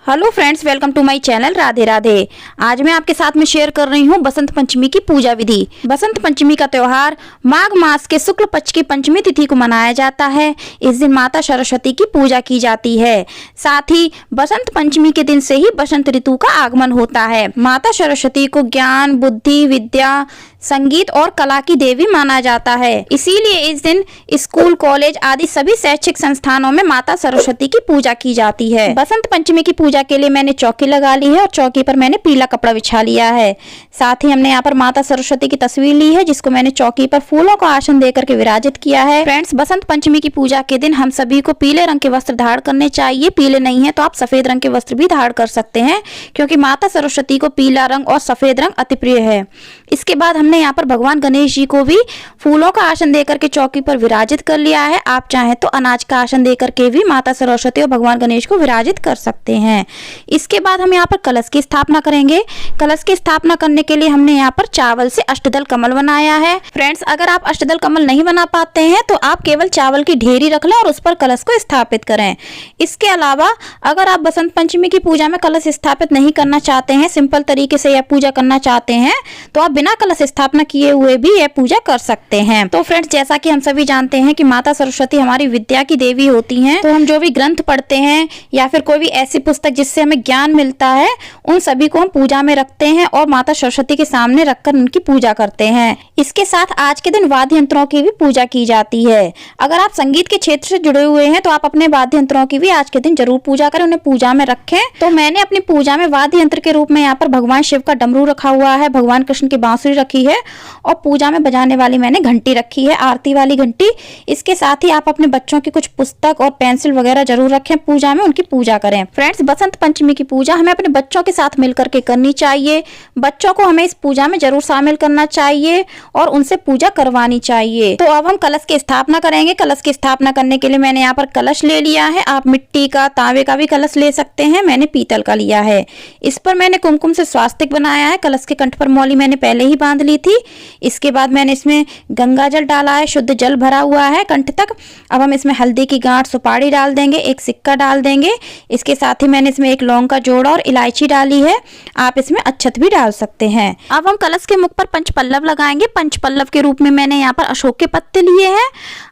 Hello friends, welcome to my channel Radhe Radhe. आज मैं आपके साथ में शेयर कर रही हूँ बसंत पंचमी की पूजा विधि। बसंत पंचमी का त्योहार माघ मास के शुक्ल पक्ष की पंचमी तिथि को मनाया जाता है। इस दिन माता सरस्वती की पूजा की जाती है। साथ ही बसंत पंचमी के दिन से ही बसंत ऋतु का आगमन होता है। माता सरस्वती को ज्ञान, बुद्धि, विद्या, संगीत और कला की देवी माना जाता है। इसीलिए इस दिन स्कूल, कॉलेज आदि सभी शैक्षिक संस्थानों में माता सरस्वती की पूजा की जाती है। बसंत पंचमी की पूजा के लिए मैंने चौकी लगा ली है और चौकी पर मैंने पीला कपड़ा बिछा लिया है। साथ ही हमने यहाँ पर माता सरस्वती की तस्वीर ली है, जिसको मैंने चौकी पर फूलों का आसन देकर के विराजित किया है। फ्रेंड्स, बसंत पंचमी की पूजा के दिन हम सभी को पीले रंग के वस्त्र धारण करने चाहिए। पीले नहीं है तो आप सफेद रंग के वस्त्र भी धारण कर सकते हैं, क्योंकि माता सरस्वती को पीला रंग और सफेद रंग अति प्रिय है। इसके बाद हमने यहाँ पर भगवान गणेश जी को भी फूलों का आसन देकर के चौकी पर विराजित कर लिया है। आप चाहें तो अनाज का आसन देकर के भी माता सरस्वती और भगवान गणेश को विराजित कर सकते हैं। इसके बाद हम यहाँ पर कलश की स्थापना करेंगे। कलश की स्थापना करने के लिए हमने यहाँ पर चावल से अष्टदल कमल बनाया है। फ्रेंड्स, अगर आप अष्टदल कमल नहीं बना पाते हैं तो आप केवल चावल की ढेरी रख लें और उस पर कलश को स्थापित करें। इसके अलावा अगर आप बसंत पंचमी की पूजा में कलश स्थापित नहीं करना चाहते हैं, सिंपल तरीके से यह पूजा करना चाहते हैं, तो आप बिना कलश स्थापना किए हुए भी यह पूजा कर सकते हैं। तो फ्रेंड्स, जैसा कि हम सभी जानते हैं कि माता सरस्वती हमारी विद्या की देवी होती हैं, तो हम जो भी ग्रंथ पढ़ते हैं या फिर कोई भी ऐसी पुस्तक जिससे हमें ज्ञान मिलता है, उन सभी को हम पूजा में रखते हैं और माता सरस्वती के सामने रखकर उनकी पूजा करते हैं। इसके साथ आज के दिन वाद्य यंत्रों की भी पूजा की जाती है। अगर आप संगीत के क्षेत्र से जुड़े हुए हैं तो आप अपने वाद्य यंत्रों की भी आज के दिन जरूर पूजा करें, उन्हें पूजा में रखें। तो मैंने अपनी पूजा में वाद्य यंत्र के रूप में यहाँ पर भगवान शिव का डमरू रखा हुआ है, भगवान कृष्ण की बांसुरी रखी है और पूजा में बजाने वाली मैंने घंटी रखी है, आरती वाली घंटी। इसके साथ ही आप अपने बच्चों की कुछ पुस्तक और पेंसिल वगैरह जरूर रखें पूजा में, उनकी पूजा करें। फ्रेंड्स, बसंत पंचमी की पूजा हमें अपने बच्चों के साथ मिलकर के करनी चाहिए। बच्चों को हमें इस पूजा में जरूर शामिल करना चाहिए और उनसे पूजा करवानी चाहिए। तो अब हम कलश की स्थापना करेंगे। कलश की स्थापना करने के लिए मैंने यहाँ पर कलश ले लिया है। आप मिट्टी का, तांबे का भी कलश ले सकते हैं, मैंने पीतल का लिया है। इस पर मैंने कुमकुम से स्वास्तिक बनाया है। कलश के कंठ पर मौली मैंने पहले ही बांध ली थी। इसके बाद मैंने इसमें गंगा जल डाला है, शुद्ध जल भरा हुआ है कंठ तक। अब हम इसमें हल्दी की गांठ, सुपारी डाल देंगे, एक सिक्का डाल देंगे। इसके साथ ही मैंने इसमें एक लौंग का जोड़ा और इलायची डाली है। आप इसमें अक्षत भी डाल सकते हैं। अब हम कलश के मुख पर पंचपल्लव लगाएंगे। पंचपल्लव के रूप में मैंने यहाँ पर अशोक के पत्ते लिए हैं,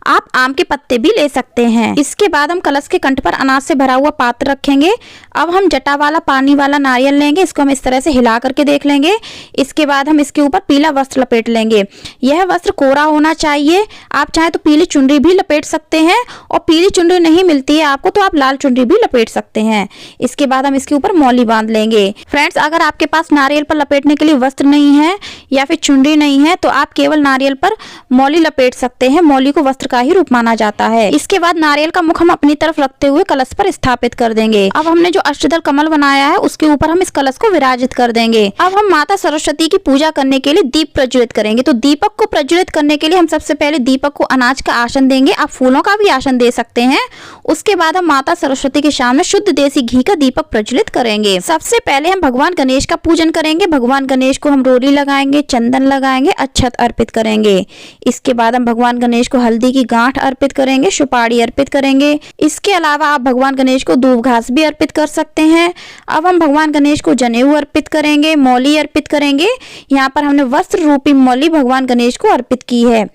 आप आम के पत्ते भी ले सकते हैं। इसके बाद हम कलश के कंठ पर अनाज से भरा हुआ पात्र रखेंगे। अब हम जटा वाला, पानी वाला नारियल लेंगे, इसको हम इस तरह से हिला करके देख लेंगे। इसके बाद हम इसके ऊपर पीला वस्त्र लपेट लेंगे। यह वस्त्र कोरा होना चाहिए। आप चाहे तो पीली चुनरी भी लपेट सकते हैं और पीली चुनरी नहीं मिलती है आपको तो आप लाल चुनरी भी लपेट सकते हैं। इसके बाद हम इसके ऊपर मौली बांध लेंगे। फ्रेंड्स, अगर आपके पास नारियल पर लपेटने के लिए वस्त्र नहीं है या फिर चुनरी नहीं है तो आप केवल नारियल पर मौली लपेट सकते हैं। मौली को वस्त्र का ही रूप माना जाता है। इसके बाद नारियल का मुख हम अपनी तरफ रखते हुए कलश पर स्थापित कर देंगे। अब हमने जो अष्टदल कमल बनाया है उसके ऊपर हम इस कलश को विराजित कर देंगे। अब हम माता सरस्वती की पूजा करने के लिए दीप प्रज्वलित करेंगे। तो दीपक को प्रज्वलित करने के लिए हम सबसे पहले दीपक को अनाज का आसन देंगे। आप फूलों का भी आसन दे सकते हैं। उसके बाद हम माता सरस्वती के सामने शुद्ध देसी घी का दीपक प्रज्वलित करेंगे। सबसे पहले हम भगवान गणेश का पूजन करेंगे। भगवान गणेश को हम रोली लगाएंगे, चंदन लगाएंगे, अक्षत अर्पित करेंगे। इसके बाद हम भगवान गणेश को हल्दी की गांठ अर्पित करेंगे, सुपारी अर्पित करेंगे। इसके अलावा आप भगवान गणेश को दूब घास भी अर्पित कर सकते हैं। अब हम भगवान गणेश को जनेऊ अर्पित करेंगे, मौली अर्पित करेंगे। यहाँ पर हमने वस्त्र रूपी मौली भगवान गणेश को अर्पित की है।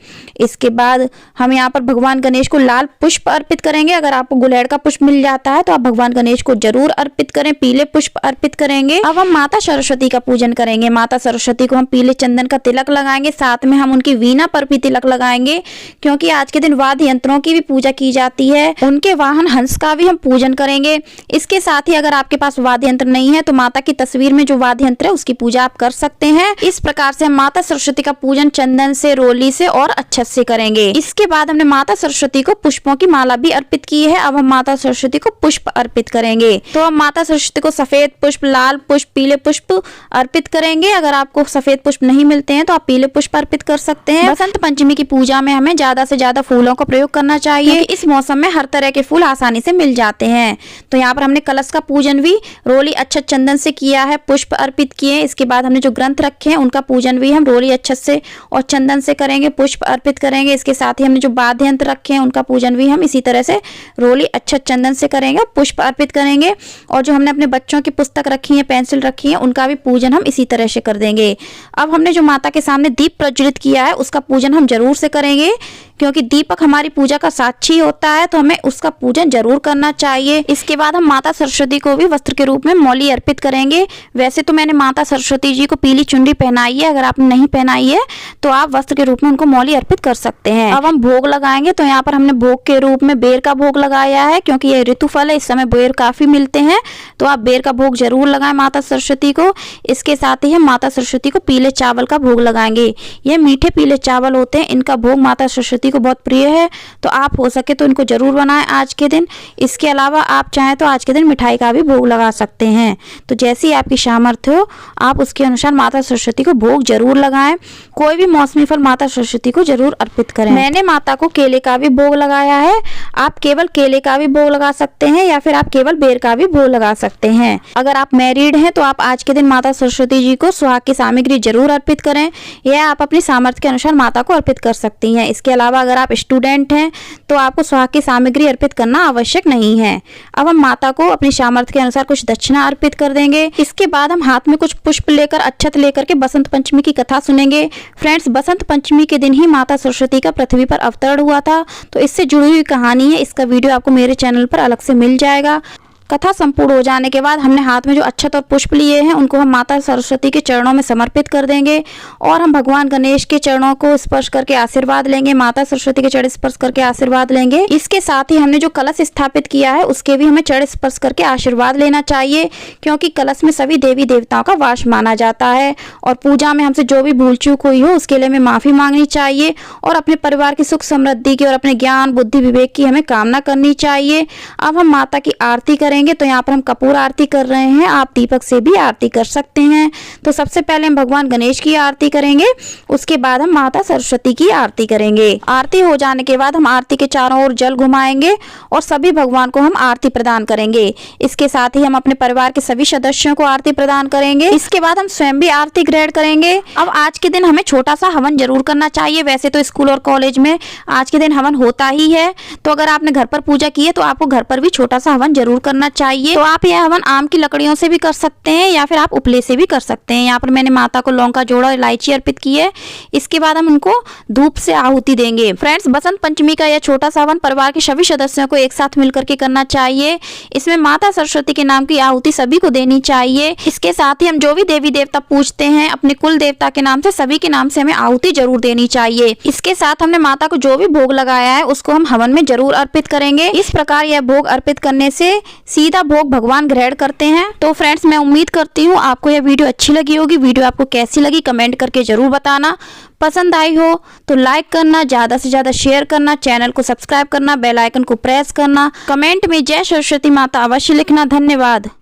इसके बाद हम यहाँ पर भगवान गणेश को लाल पुष्प अर्पित करेंगे। अगर आपको गुलेड़ का पुष्प मिल जाता है तो आप भगवान गणेश को जरूर अर्पित करें। पीले पुष्प अर्पित करेंगे। अब हम माता सरस्वती का पूजन करेंगे। माता सरस्वती को हम पीले चंदन का तिलक लगाएंगे, साथ में हम उनकी वीणा पर भी तिलक लगाएंगे, क्योंकि आज के दिन वाद्य यंत्रों की भी पूजा की जाती है। उनके वाहन हंस का भी हम पूजन करेंगे। इसके साथ ही अगर आपके पास वाद्य यंत्र नहीं है तो माता की तस्वीर में जो वाद्य यंत्र है उसकी पूजा आप कर सकते हैं। इस प्रकार से हम माता सरस्वती का पूजन चंदन से, रोली से और अक्षत से करेंगे। इसके बाद हमने माता सरस्वती को पुष्पों की माला भी अर्पित की है। अब हम माता सरस्वती को पुष्प अर्पित करेंगे। तो हम माता सरस्वती को सफेद पुष्प, लाल पुष्प, पीले पुष्प अर्पित करेंगे। अगर आपको सफेद पुष्प नहीं मिलते हैं तो आप पीले पुष्प अर्पित कर सकते हैं। बसंत पंचमी की पूजा में हमें ज्यादा से ज्यादा फूलों का प्रयोग करना चाहिए। इस मौसम में हर तरह के फूल आसानी से मिल जाते हैं। तो यहाँ पर हमने कलश इसका पूजन भी रोली अक्षत चंदन से किया है, पुष्प अर्पित किए। इसके बाद हमने जो ग्रंथ रखे हैं उनका पूजन भी हम रोली अक्षत से और चंदन से करेंगे, पुष्प अर्पित करेंगे। इसके साथ ही हमने जो वाद्य यंत्र रखे हैं उनका पूजन भी हम इसी तरह से रोली अक्षत चंदन से करेंगे, पुष्प अर्पित करेंगे। और जो हमने अपने बच्चों की पुस्तक रखी है, पेंसिल रखी है, उनका भी पूजन हम इसी तरह से कर देंगे। अब हमने जो माता के सामने दीप प्रज्वलित किया है उसका पूजन हम जरूर से करेंगे, क्योंकि दीपक हमारी पूजा का साक्षी होता है, तो हमें उसका पूजन जरूर करना चाहिए। इसके बाद हम माता सरस्वती को भी वस्त्र के रूप में मौली अर्पित करेंगे। वैसे तो मैंने माता सरस्वती जी को पीली चुनरी पहनाई है, अगर आपने नहीं पहनाई है तो आप वस्त्र के रूप में उनको मौली अर्पित कर सकते हैं। अब हम भोग लगाएंगे, तो यहाँ पर हमने भोग के रूप में बेर का भोग लगाया है, क्योंकि ये ऋतु फल है, इस समय बेर काफी मिलते हैं, तो आप बेर का भोग जरूर लगाएं माता सरस्वती को। इसके साथ ही हम माता सरस्वती को पीले चावल का भोग लगाएंगे। ये मीठे पीले चावल होते हैं, इनका भोग माता सरस्वती को बहुत प्रिय है, तो आप हो सके तो इनको जरूर बनाएं आज के दिन। इसके अलावा आप चाहें तो आज के दिन मिठाई का भी भोग लगा सकते हैं। तो जैसी आपकी सामर्थ्य हो आप उसके अनुसार माता सरस्वती को भोग जरूर लगाएं। कोई भी मौसमी फल माता सरस्वती को जरूर अर्पित करें। मैंने माता को केले का भी भोग लगाया है, आप केवल केले का भी भोग लगा सकते हैं या फिर आप केवल बेर का भी भोग लगा सकते हैं। अगर आप मैरिड हैं तो आप आज के दिन माता सरस्वती जी को सुहाग की सामग्री जरूर अर्पित करें, या आप अपनी सामर्थ्य के अनुसार माता को अर्पित कर सकती हैं। इसके अलावा अगर आप स्टूडेंट हैं तो आपको सुहाग की सामग्री अर्पित करना आवश्यक नहीं है। अब हम माता को अपनी सामर्थ्य के अनुसार कुछ दक्षिणा अर्पित कर देंगे। इसके बाद हम हाथ में कुछ पुष्प लेकर, अक्षत लेकर के बसंत पंचमी की कथा सुनेंगे। फ्रेंड्स, बसंत पंचमी के दिन ही माता सरस्वती का पृथ्वी पर अवतरण हुआ था, तो इससे जुड़ी हुई कहानी है। इसका वीडियो आपको मेरे चैनल पर अलग से मिल जाएगा। कथा संपूर्ण हो जाने के बाद हमने हाथ में जो अक्षत और पुष्प लिए हैं उनको हम माता सरस्वती के चरणों में समर्पित कर देंगे, और हम भगवान गणेश के चरणों को स्पर्श करके आशीर्वाद लेंगे, माता सरस्वती के चरण स्पर्श करके आशीर्वाद लेंगे। इसके साथ ही हमने जो कलश स्थापित किया है उसके भी हमें चरण स्पर्श करके आशीर्वाद लेना चाहिए, क्योंकि कलश में सभी देवी देवताओं का वास माना जाता है। और पूजा में हमसे जो भी भूल चूक हुई हो उसके लिए हमें माफी मांगनी चाहिए, और अपने परिवार की सुख समृद्धि की और अपने ज्ञान बुद्धि विवेक की हमें कामना करनी चाहिए। अब हम माता की आरती करेंगे, तो यहाँ पर हम कपूर आरती कर रहे हैं, आप दीपक से भी आरती कर सकते हैं। तो सबसे पहले हम भगवान गणेश की आरती करेंगे, उसके बाद हम माता सरस्वती की आरती करेंगे। आरती हो जाने के बाद हम आरती के चारों ओर जल घुमाएंगे और सभी भगवान को हम आरती प्रदान करेंगे। इसके साथ ही हम अपने परिवार के सभी सदस्यों को आरती प्रदान करेंगे। इसके बाद हम स्वयं भी आरती ग्रहण करेंगे। अब आज के दिन हमें छोटा सा हवन जरूर करना चाहिए। वैसे तो स्कूल और कॉलेज में आज के दिन हवन होता ही है, तो अगर आपने घर पर पूजा की है तो आपको घर पर भी छोटा सा हवन जरूर करना चाहिए। तो आप यह हवन आम की लकड़ियों से भी कर सकते हैं या फिर आप उपले से भी कर सकते हैं। यहाँ पर मैंने माता को लौंग का जोड़ा और इलायची अर्पित की है। इसके बाद हम उनको धूप से आहुति देंगे। फ्रेंड्स, बसंत पंचमी का यह छोटा सा हवन परिवार के सभी सदस्यों को एक साथ मिलकर के करना चाहिए। इसमें माता सरस्वती के नाम की आहुति सभी को देनी चाहिए। इसके साथ ही हम जो भी देवी देवता पूजते हैं अपने कुल देवता के नाम से, सभी के नाम से हमें आहुति जरूर देनी चाहिए। इसके साथ हमने माता को जो भी भोग लगाया है उसको हम हवन में जरूर अर्पित करेंगे। इस प्रकार यह भोग अर्पित करने से सीधा भोग भगवान ग्रहण करते हैं। तो फ्रेंड्स, मैं उम्मीद करती हूँ आपको यह वीडियो अच्छी लगी होगी। वीडियो आपको कैसी लगी कमेंट करके जरूर बताना। पसंद आई हो तो लाइक करना, ज्यादा से ज्यादा शेयर करना, चैनल को सब्सक्राइब करना, बेल आइकन को प्रेस करना, कमेंट में जय सरस्वती माता अवश्य लिखना। धन्यवाद।